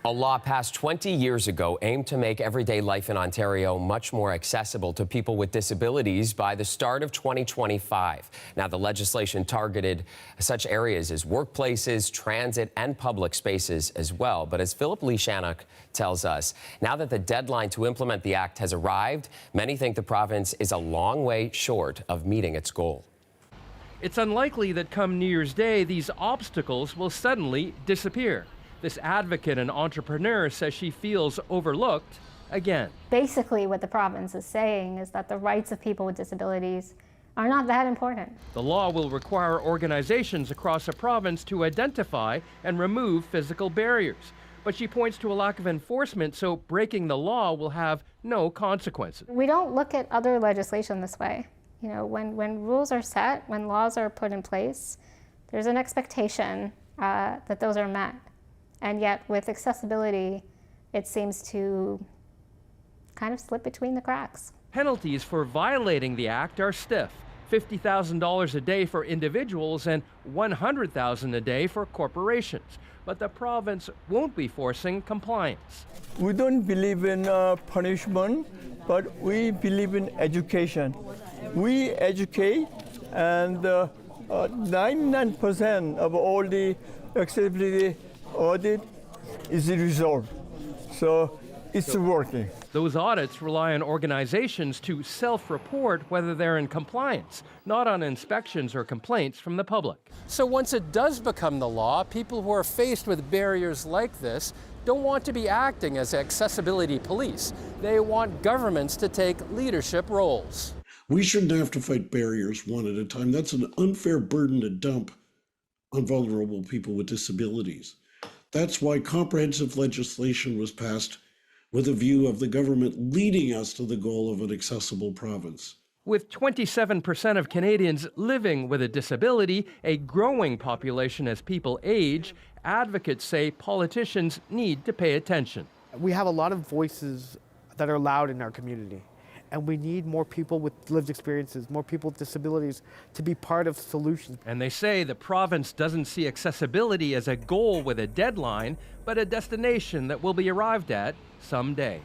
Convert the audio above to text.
A law passed 20 years ago aimed to make everyday life in Ontario much more accessible to people with disabilities by the start of 2025. Now, the legislation targeted such areas as workplaces, transit, and public spaces as well. But as Philip Lee Shannock tells us, now that the deadline to implement the act has arrived, many think the province is a long way short of meeting its goal. It's unlikely that come New Year's Day, these obstacles will suddenly disappear. This advocate and entrepreneur says she feels overlooked again. Basically, what the province is saying is that the rights of people with disabilities are not that important. The law will require organizations across a province to identify and remove physical barriers. But she points to a lack of enforcement, so breaking the law will have no consequences. We don't look at other legislation this way. You know, when rules are set, when laws are put in place, there's an expectation that those are met. And yet, with accessibility, it seems to kind of slip between the cracks. Penalties for violating the act are stiff. $50,000 a day for individuals and $100,000 a day for corporations. But the province won't be forcing compliance. We don't believe in punishment, but we believe in education. We educate, and 99% of all the accessibility audit is resolved. So it's working. Those audits rely on organizations to self-report whether they're in compliance, not on inspections or complaints from the public. So once it does become the law, people who are faced with barriers like this don't want to be acting as accessibility police. They want governments to take leadership roles. We shouldn't have to fight barriers one at a time. That's an unfair burden to dump on vulnerable people with disabilities. That's why comprehensive legislation was passed with a view of the government leading us to the goal of an accessible province. With 27% of Canadians living with a disability, a growing population as people age, advocates say politicians need to pay attention. We have a lot of voices that are loud in our community, and we need more people with lived experiences, more people with disabilities to be part of solutions. And they say the province doesn't see accessibility as a goal with a deadline, but a destination that will be arrived at someday.